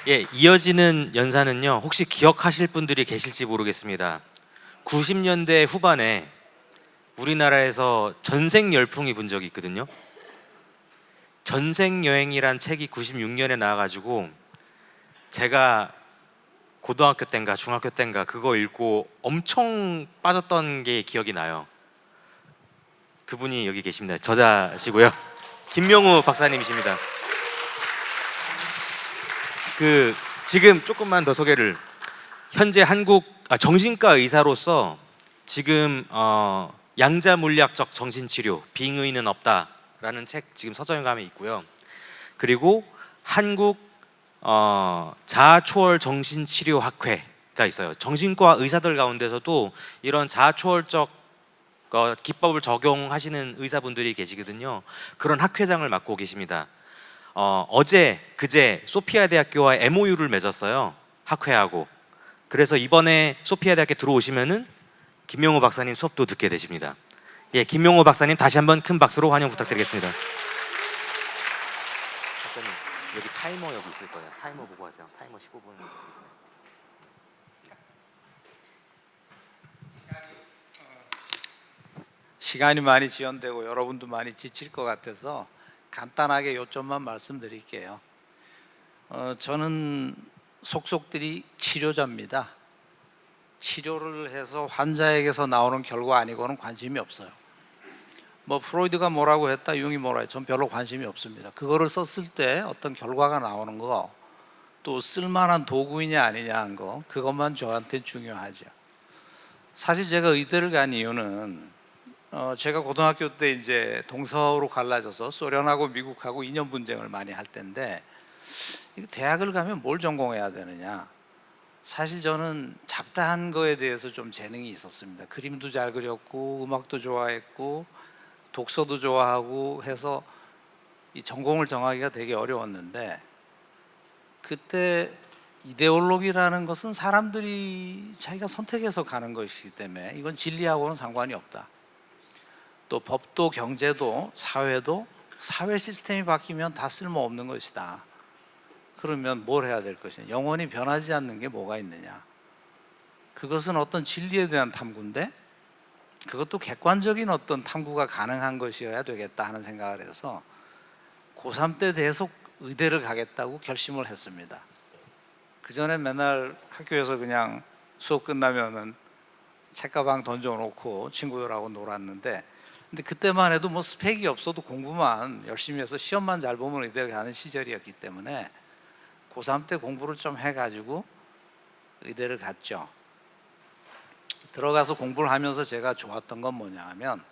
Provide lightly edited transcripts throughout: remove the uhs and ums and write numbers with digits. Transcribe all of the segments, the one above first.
예, 이어지는 연사는요, 혹시 기억하실 분들이 계실지 모르겠습니다. 90년대 후반에 우리나라에서 전생 열풍이 분 적이 있거든요. 전생 여행이란 책이 96년에 나와가지고 제가 고등학교 때인가 중학교 때인가 그거 읽고 엄청 빠졌던 게 기억이 나요. 그분이 여기 계십니다. 저자시고요. 김명우 박사님이십니다. 지금 조금만 더 소개를. 현재 한국 정신과 의사로서 지금 양자물리학적 정신치료 빙의는 없다라는 책 지금 서점에 있고요. 그리고 한국 자아초월 정신치료학회가 있어요. 정신과 의사들 가운데서도 이런 자아초월적 기법을 적용하시는 의사분들이 계시거든요. 그런 학회장을 맡고 계십니다. 어제 그제 소피아 대학교와 MOU를 맺었어요. 학회하고. 그래서 이번에 소피아 대학교 들어오시면은 김명우 박사님 수업도 듣게 되십니다. 예, 김명우 박사님 다시 한번 큰 박수로 환영 부탁드리겠습니다. 박사님 여기 타이머 여기 있을 거예요. 타이머 보고 하세요. 타이머 15분. 시간이 많이 지연되고 여러분도 많이 지칠 것 같아서 간단하게 요점만 말씀드릴게요. 저는 속속들이 치료자입니다. 치료를 해서 환자에게서 나오는 결과 아니고는 관심이 없어요. 뭐 프로이드가 뭐라고 했다, 융이 뭐라 했다, 전 별로 관심이 없습니다. 그거를 썼을 때 어떤 결과가 나오는 거, 또 쓸만한 도구이냐 아니냐 한 거, 그것만 저한테 중요하죠. 사실 제가 의대를 간 이유는 제가 고등학교 때 이제 동서로 갈라져서 소련하고 미국하고 이념 분쟁을 많이 할 때인데, 대학을 가면 뭘 전공해야 되느냐. 사실 저는 잡다한 거에 대해서 좀 재능이 있었습니다. 그림도 잘 그렸고 음악도 좋아했고 독서도 좋아하고 해서 이 전공을 정하기가 되게 어려웠는데, 그때 이데올로기라는 것은 사람들이 자기가 선택해서 가는 것이기 때문에 이건 진리하고는 상관이 없다. 또 법도 경제도 사회도 사회 시스템이 바뀌면 다 쓸모없는 것이다. 그러면 뭘 해야 될 것이냐. 영원히 변하지 않는 게 뭐가 있느냐. 그것은 어떤 진리에 대한 탐구인데 그것도 객관적인 어떤 탐구가 가능한 것이어야 되겠다 하는 생각을 해서 고3 때 계속 의대를 가겠다고 결심을 했습니다. 그 전에 맨날 학교에서 그냥 수업 끝나면은 책가방 던져놓고 친구들하고 놀았는데, 근데 그때만 해도 뭐 스펙이 없어도 공부만 열심히 해서 시험만 잘 보면 의대를 가는 시절이었기 때문에 고3 때 공부를 좀 해가지고 의대를 갔죠. 들어가서 공부를 하면서 제가 좋았던 건 뭐냐 하면,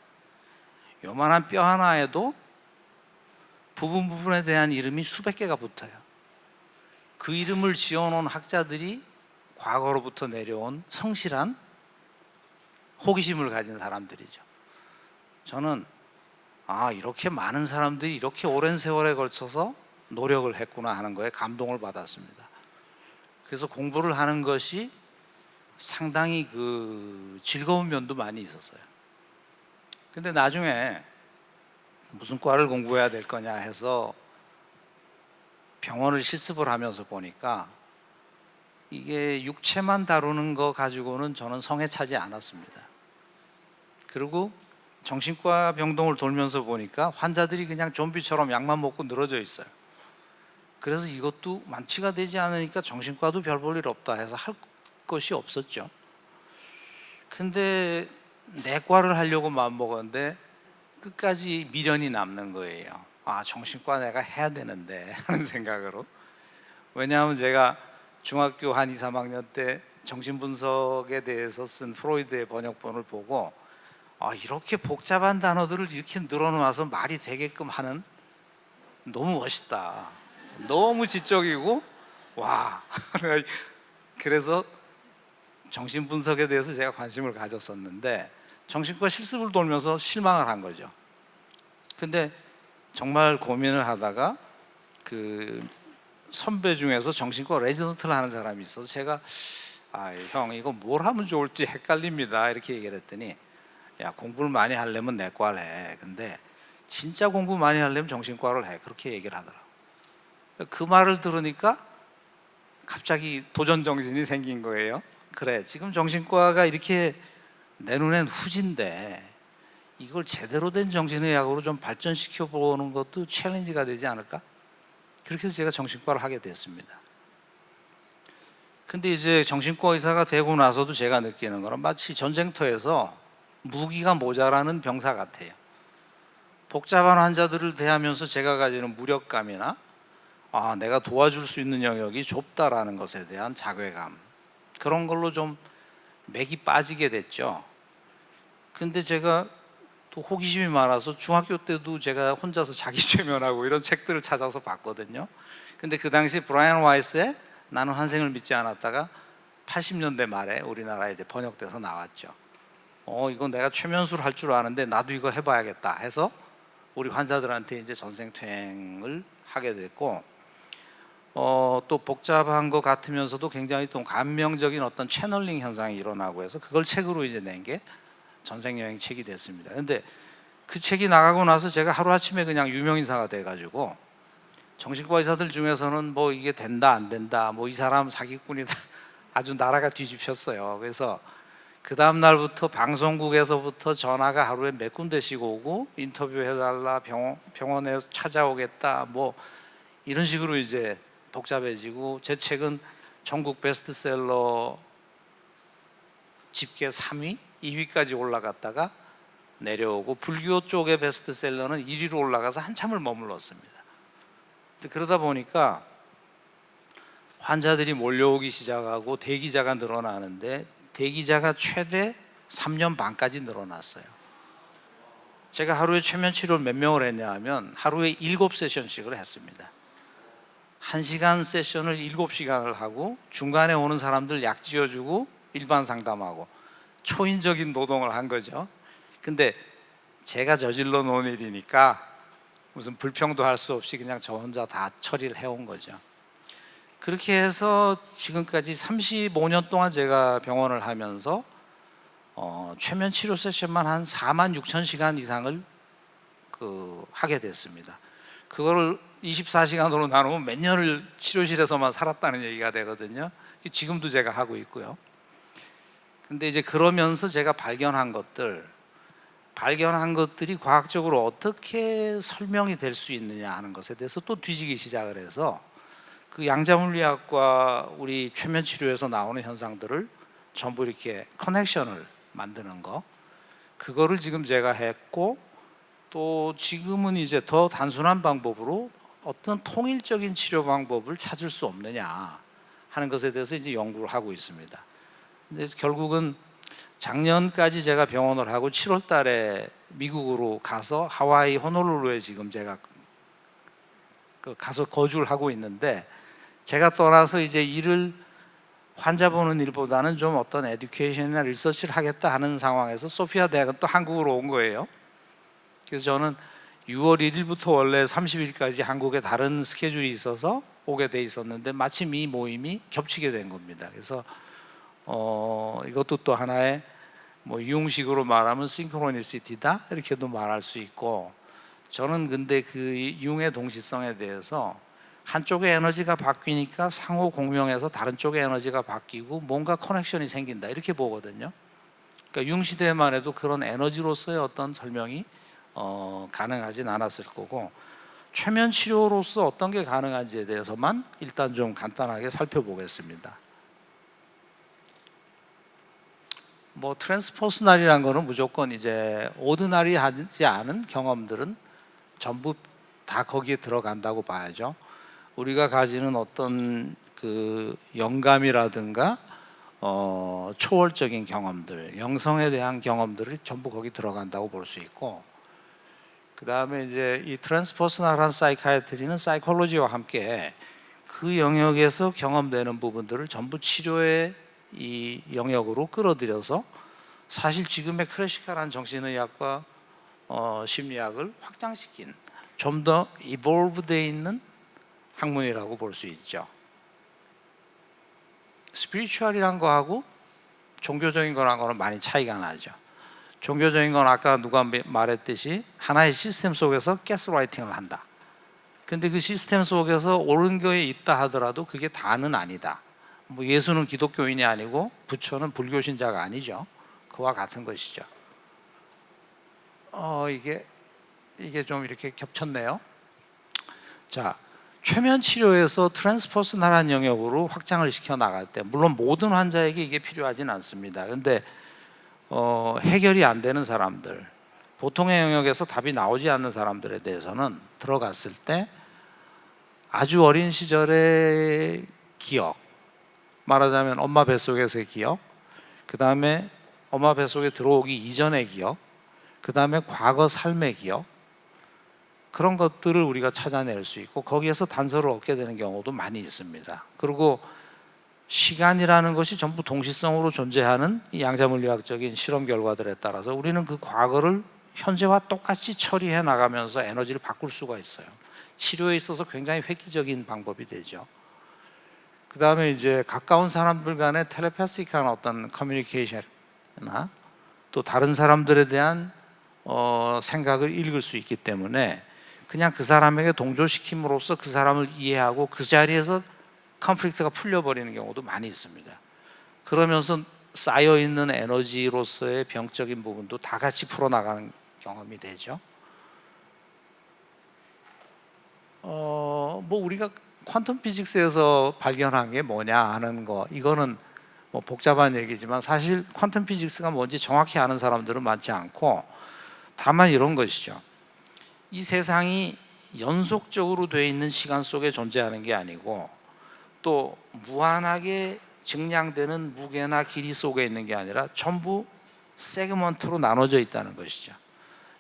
요만한 뼈 하나에도 부분에 대한 이름이 수백 개가 붙어요. 그 이름을 지어놓은 학자들이 과거로부터 내려온 성실한 호기심을 가진 사람들이죠. 저는 이렇게 많은 사람들이 이렇게 오랜 세월에 걸쳐서 노력을 했구나 하는 거에 감동을 받았습니다. 그래서 공부를 하는 것이 상당히 즐거운 면도 많이 있었어요. 근데 나중에 무슨 과를 공부해야 될 거냐 해서 병원을 실습을 하면서 보니까 이게 육체만 다루는 거 가지고는 저는 성에 차지 않았습니다. 그리고 정신과 병동을 돌면서 보니까 환자들이 그냥 좀비처럼 약만 먹고 늘어져 있어요. 그래서 이것도 완치가 되지 않으니까 정신과도 별 볼 일 없다 해서 할 것이 없었죠. 근데 내과를 하려고 마음먹었는데 끝까지 미련이 남는 거예요. 정신과 내가 해야 되는데 하는 생각으로. 왜냐하면 제가 중학교 한 2, 3학년 때 정신분석에 대해서 쓴 프로이드의 번역본을 보고 이렇게 복잡한 단어들을 이렇게 늘어놓아서 말이 되게끔 하는, 너무 멋있다, 너무 지적이고 와 그래서 정신분석에 대해서 제가 관심을 가졌었는데 정신과 실습을 돌면서 실망을 한 거죠. 근데 정말 고민을 하다가 그 선배 중에서 정신과 레지던트를 하는 사람이 있어서 제가 형 이거 뭘 하면 좋을지 헷갈립니다 이렇게 얘기를 했더니, 야 공부를 많이 하려면 내과를 해, 근데 진짜 공부 많이 하려면 정신과를 해, 그렇게 얘기를 하더라고요. 그 말을 들으니까 갑자기 도전 정신이 생긴 거예요. 그래, 지금 정신과가 이렇게 내 눈엔 후진데 이걸 제대로 된 정신의학으로 좀 발전시켜 보는 것도 챌린지가 되지 않을까? 그렇게 해서 제가 정신과를 하게 됐습니다. 근데 이제 정신과 의사가 되고 나서도 제가 느끼는 거는 마치 전쟁터에서 무기가 모자라는 병사 같아요. 복잡한 환자들을 대하면서 제가 가지는 무력감이나 내가 도와줄 수 있는 영역이 좁다라는 것에 대한 자괴감, 그런 걸로 좀 맥이 빠지게 됐죠. 근데 제가 또 호기심이 많아서 중학교 때도 제가 혼자서 자기 최면하고 이런 책들을 찾아서 봤거든요. 근데 그 당시 브라이언 와이스의 나는 환생을 믿지 않았다가 80년대 말에 우리나라에 이제 번역돼서 나왔죠. 이건 내가 최면술 할 줄 아는데 나도 이거 해봐야겠다 해서 우리 환자들한테 이제 전생퇴행을 하게 됐고, 또 복잡한 것 같으면서도 굉장히 또 감명적인 어떤 채널링 현상이 일어나고 해서 그걸 책으로 이제 낸 게 전생여행 책이 됐습니다. 근데 그 책이 나가고 나서 제가 하루아침에 그냥 유명인사가 돼가지고 정신과 의사들 중에서는 뭐 이게 된다 안 된다, 뭐 이 사람 사기꾼이다, 아주 나라가 뒤집혔어요. 그래서 그 다음 날부터 방송국에서부터 전화가 하루에 몇 군데씩 오고 인터뷰해달라, 병원에 찾아오겠다, 뭐 이런 식으로 이제 복잡해지고, 제 책은 전국 베스트셀러 집계 3위, 2위까지 올라갔다가 내려오고, 불교 쪽의 베스트셀러는 1위로 올라가서 한참을 머물렀습니다. 그러다 보니까 환자들이 몰려오기 시작하고 대기자가 늘어나는데, 대기자가 최대 3년 반까지 늘어났어요. 제가 하루에 최면 치료를 몇 명을 했냐 하면 하루에 7세션씩을 했습니다. 1시간 세션을 7시간을 하고 중간에 오는 사람들 약 지어주고 일반 상담하고 초인적인 노동을 한 거죠. 근데 제가 저질러 놓은 일이니까 무슨 불평도 할 수 없이 그냥 저 혼자 다 처리를 해온 거죠. 그렇게 해서 지금까지 35년 동안 제가 병원을 하면서 최면 치료 세션만 한 4만 6천 시간 이상을 하게 됐습니다. 그거를 24시간으로 나누면 몇 년을 치료실에서만 살았다는 얘기가 되거든요. 지금도 제가 하고 있고요. 근데 이제 그러면서 제가 발견한 것들이 과학적으로 어떻게 설명이 될 수 있느냐 하는 것에 대해서 또 뒤지기 시작을 해서, 그 양자물리학과 우리 최면 치료에서 나오는 현상들을 전부 이렇게 커넥션을 만드는 거, 그거를 지금 제가 했고, 또 지금은 이제 더 단순한 방법으로 어떤 통일적인 치료 방법을 찾을 수 없느냐 하는 것에 대해서 이제 연구를 하고 있습니다. 근데 결국은 작년까지 제가 병원을 하고 7월 달에 미국으로 가서 하와이 호놀룰루에 지금 제가 가서 거주를 하고 있는데, 제가 떠나서 이제 일을 환자 보는 일보다는 좀 어떤 에듀케이션이나 리서치를 하겠다 하는 상황에서 소피아 대학은 또 한국으로 온 거예요. 그래서 저는 6월 1일부터 원래 30일까지 한국에 다른 스케줄이 있어서 오게 돼 있었는데 마침 이 모임이 겹치게 된 겁니다. 그래서 이것도 또 하나의 뭐 이용식으로 말하면 싱크로니시티다 이렇게도 말할 수 있고, 저는 근데 그 융의 동시성에 대해서 한쪽의 에너지가 바뀌니까 상호 공명해서 다른 쪽의 에너지가 바뀌고 뭔가 커넥션이 생긴다 이렇게 보거든요. 그러니까 융 시대만 해도 그런 에너지로서의 어떤 설명이 가능하진 않았을 거고, 최면 치료로서 어떤 게 가능한지에 대해서만 일단 좀 간단하게 살펴보겠습니다. 뭐 트랜스퍼스널이라는 거는 무조건 이제 오드나리하지 않은 경험들은 전부 다 거기에 들어간다고 봐야죠. 우리가 가지는 어떤 그 영감이라든가 초월적인 경험들, 영성에 대한 경험들이 전부 거기 들어간다고 볼 수 있고, 그 다음에 이제 이 트랜스퍼스널한 사이카이트리는 사이콜로지와 함께 그 영역에서 경험되는 부분들을 전부 치료의 이 영역으로 끌어들여서 사실 지금의 클래시컬한 정신의학과 심리학을 확장시킨 좀 더 이볼브되어 있는 학문이라고 볼 수 있죠. 스피리추얼이란 거하고 종교적인 거랑은 많이 차이가 나죠. 종교적인 건 아까 누가 말했듯이 하나의 시스템 속에서 가스라이팅을 한다. 근데 그 시스템 속에서 옳은 게 있다 하더라도 그게 다는 아니다. 뭐 예수는 기독교인이 아니고 부처는 불교신자가 아니죠. 그와 같은 것이죠. 이게 좀 이렇게 겹쳤네요. 자, 최면 치료에서 트랜스퍼스널한 영역으로 확장을 시켜 나갈 때, 물론 모든 환자에게 이게 필요하진 않습니다. 근데 해결이 안 되는 사람들, 보통의 영역에서 답이 나오지 않는 사람들에 대해서는 들어갔을 때 아주 어린 시절의 기억, 말하자면 엄마 뱃속에서의 기억, 그 다음에 엄마 뱃속에 들어오기 이전의 기억, 그 다음에 과거 삶의 기억, 그런 것들을 우리가 찾아낼 수 있고 거기에서 단서를 얻게 되는 경우도 많이 있습니다. 그리고 시간이라는 것이 전부 동시성으로 존재하는 이 양자물리학적인 실험 결과들에 따라서 우리는 그 과거를 현재와 똑같이 처리해 나가면서 에너지를 바꿀 수가 있어요. 치료에 있어서 굉장히 획기적인 방법이 되죠. 그 다음에 이제 가까운 사람들 간의 텔레파시한 어떤 커뮤니케이션이나 또 다른 사람들에 대한 생각을 읽을 수 있기 때문에 그냥 그 사람에게 동조시킴으로써 그 사람을 이해하고 그 자리에서 컨플릭트가 풀려버리는 경우도 많이 있습니다. 그러면서 쌓여있는 에너지로서의 병적인 부분도 다 같이 풀어나가는 경험이 되죠. 뭐 우리가 퀀텀 피직스에서 발견한 게 뭐냐 하는 거, 이거는 뭐 복잡한 얘기지만 사실 퀀텀 피직스가 뭔지 정확히 아는 사람들은 많지 않고, 다만 이런 것이죠. 이 세상이 연속적으로 되어 있는 시간 속에 존재하는 게 아니고 또 무한하게 증량되는 무게나 길이 속에 있는 게 아니라 전부 세그먼트로 나눠져 있다는 것이죠.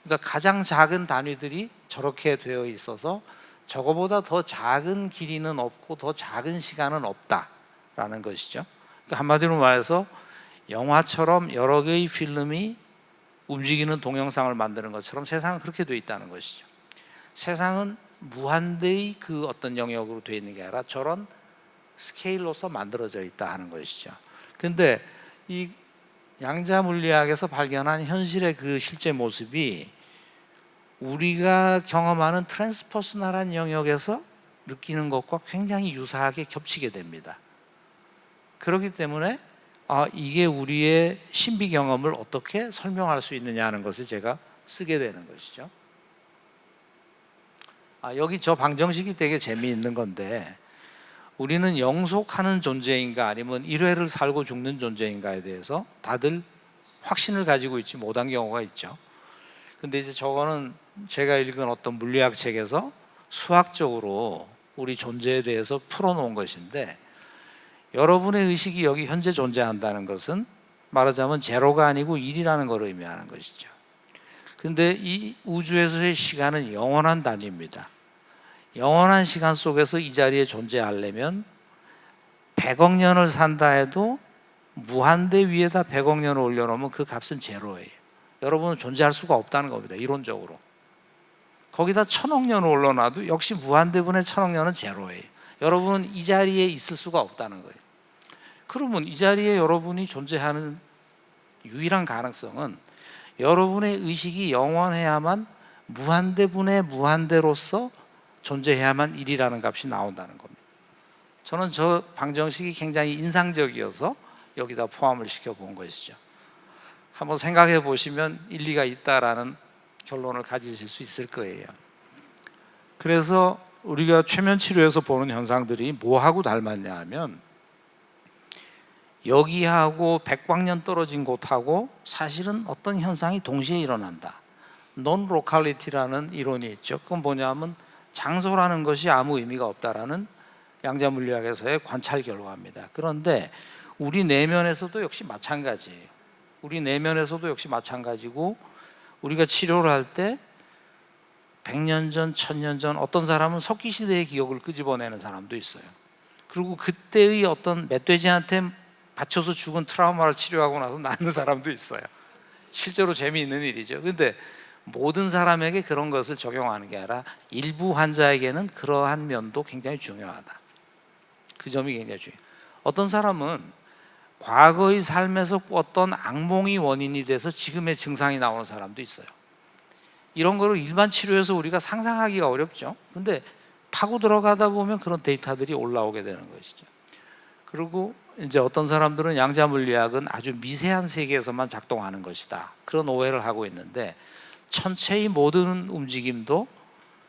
그러니까 가장 작은 단위들이 저렇게 되어 있어서 저거보다 더 작은 길이는 없고 더 작은 시간은 없다라는 것이죠. 그러니까 한마디로 말해서 영화처럼 여러 개의 필름이 움직이는 동영상을 만드는 것처럼 세상은 그렇게 되어 있다는 것이죠. 세상은 무한대의 그 어떤 영역으로 되어 있는 게 아니라 저런 스케일로서 만들어져 있다 하는 것이죠. 근데 이 양자 물리학에서 발견한 현실의 그 실제 모습이 우리가 경험하는 트랜스퍼스널한 영역에서 느끼는 것과 굉장히 유사하게 겹치게 됩니다. 그렇기 때문에 이게 우리의 신비 경험을 어떻게 설명할 수 있느냐 하는 것을 제가 쓰게 되는 것이죠. 여기 저 방정식이 되게 재미있는 건데, 우리는 영속하는 존재인가 아니면 일회를 살고 죽는 존재인가에 대해서 다들 확신을 가지고 있지 못한 경우가 있죠. 근데 이제 저거는 제가 읽은 어떤 물리학 책에서 수학적으로 우리 존재에 대해서 풀어놓은 것인데, 여러분의 의식이 여기 현재 존재한다는 것은 말하자면 제로가 아니고 1이라는 걸 의미하는 것이죠. 근데 이 우주에서의 시간은 영원한 단위입니다. 영원한 시간 속에서 이 자리에 존재하려면 100억 년을 산다 해도 무한대 위에다 100억 년을 올려놓으면 그 값은 제로예요. 여러분은 존재할 수가 없다는 겁니다. 이론적으로. 거기다 1000억 년을 올려놔도 역시 무한대분의 1000억 년은 제로예요. 여러분은 이 자리에 있을 수가 없다는 거예요. 그러면 이 자리에 여러분이 존재하는 유일한 가능성은 여러분의 의식이 영원해야만 무한대분의 무한대로서 존재해야만 1이라는 값이 나온다는 겁니다. 저는 저 방정식이 굉장히 인상적이어서 여기다 포함을 시켜본 것이죠. 한번 생각해 보시면 일리가 있다라는 결론을 가지실 수 있을 거예요. 그래서 우리가 최면 치료에서 보는 현상들이 뭐하고 닮았냐 하면, 여기하고 백광년 떨어진 곳하고 사실은 어떤 현상이 동시에 일어난다. 논 로컬리티라는 이론이 있죠. 그건 뭐냐면 장소라는 것이 아무 의미가 없다라는 양자 물리학에서의 관찰 결과입니다. 그런데 우리 내면에서도 역시 마찬가지예요. 우리 내면에서도 역시 마찬가지고, 우리가 치료를 할 때 100년 전, 1000년 전, 어떤 사람은 석기 시대의 기억을 끄집어내는 사람도 있어요. 그리고 그때의 어떤 멧돼지한테 받쳐서 죽은 트라우마를 치료하고 나서 낫는 사람도 있어요. 실제로 재미있는 일이죠. 근데 모든 사람에게 그런 것을 적용하는 게 아니라 일부 환자에게는 그러한 면도 굉장히 중요하다. 그 점이 굉장히 중요해요. 어떤 사람은 과거의 삶에서 어떤 악몽이 원인이 돼서 지금의 증상이 나오는 사람도 있어요. 이런 거를 일반 치료에서 우리가 상상하기가 어렵죠. 근데 파고 들어가다 보면 그런 데이터들이 올라오게 되는 것이죠. 그리고 이제 어떤 사람들은 양자 물리학은 아주 미세한 세계에서만 작동하는 것이다, 그런 오해를 하고 있는데, 천체의 모든 움직임도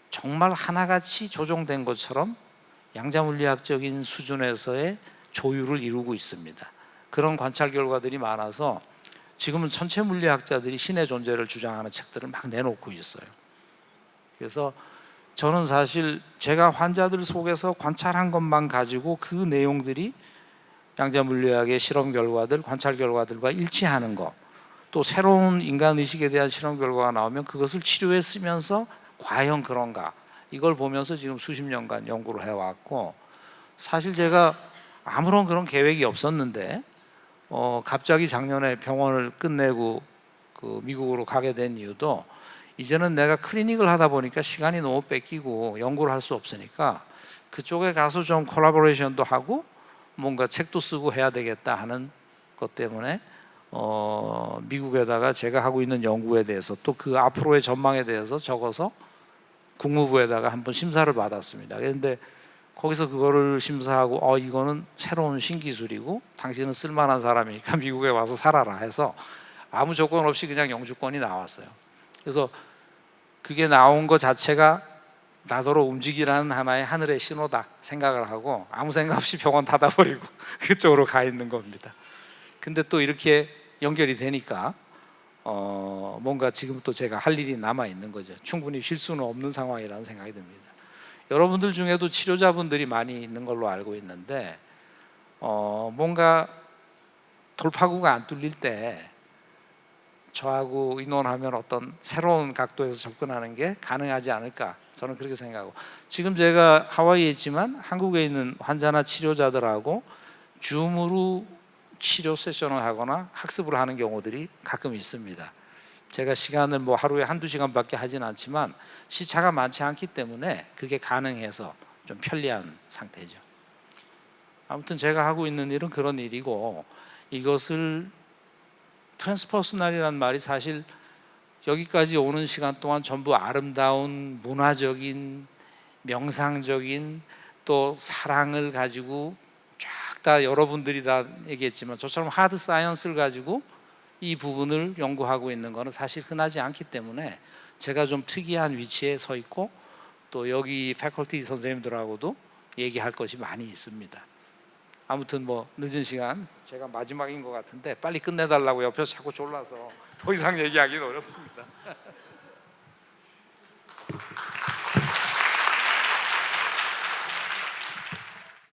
정말 하나같이 조종된 것처럼 양자 물리학적인 수준에서의 조율을 이루고 있습니다. 그런 관찰 결과들이 많아서 지금은 천체 물리학자들이 신의 존재를 주장하는 책들을 막 내놓고 있어요. 그래서 저는 사실 제가 환자들 속에서 관찰한 것만 가지고 그 내용들이 양자 물리학의 실험 결과들, 관찰 결과들과 일치하는 것, 또 새로운 인간 의식에 대한 실험 결과가 나오면 그것을 치료에 쓰면서 과연 그런가, 이걸 보면서 지금 수십 년간 연구를 해왔고, 사실 제가 아무런 그런 계획이 없었는데 갑자기 작년에 병원을 끝내고 그 미국으로 가게 된 이유도, 이제는 내가 클리닉을 하다 보니까 시간이 너무 뺏기고 연구를 할 수 없으니까 그쪽에 가서 좀 콜라보레이션도 하고 뭔가 책도 쓰고 해야 되겠다 하는 것 때문에 미국에다가 제가 하고 있는 연구에 대해서 또 그 앞으로의 전망에 대해서 적어서 국무부에다가 한번 심사를 받았습니다. 그런데 거기서 그거를 심사하고 이거는 새로운 신기술이고 당신은 쓸만한 사람이니까 미국에 와서 살아라 해서 아무 조건 없이 그냥 영주권이 나왔어요. 그래서 그게 나온 것 자체가 나더러 움직이라는 하나의 하늘의 신호다 생각을 하고 아무 생각 없이 병원 닫아버리고 그쪽으로 가 있는 겁니다. 근데 또 이렇게 연결이 되니까 뭔가 지금 또 제가 할 일이 남아 있는 거죠. 충분히 쉴 수는 없는 상황이라는 생각이 듭니다. 여러분들 중에도 치료자분들이 많이 있는 걸로 알고 있는데 뭔가 돌파구가 안 뚫릴 때 저하고 의논하면 어떤 새로운 각도에서 접근하는 게 가능하지 않을까, 저는 그렇게 생각하고, 지금 제가 하와이에 있지만 한국에 있는 환자나 치료자들하고 줌으로 치료 세션을 하거나 학습을 하는 경우들이 가끔 있습니다. 제가 시간을 뭐 하루에 한두 시간밖에 하진 않지만 시차가 많지 않기 때문에 그게 가능해서 좀 편리한 상태죠. 아무튼 제가 하고 있는 일은 그런 일이고, 이것을 트랜스퍼스널이라는 말이 사실 여기까지 오는 시간 동안 전부 아름다운 문화적인, 명상적인, 또 사랑을 가지고 쫙 다 여러분들이 다 얘기했지만 저처럼 하드 사이언스를 가지고 이 부분을 연구하고 있는 것은 사실 흔하지 않기 때문에 제가 좀 특이한 위치에 서 있고, 또 여기 패컬티 선생님들하고도 얘기할 것이 많이 있습니다. 아무튼 뭐 늦은 시간 제가 마지막인 것 같은데 빨리 끝내달라고 옆에서 자꾸 졸라서 더 이상 얘기하기는 어렵습니다.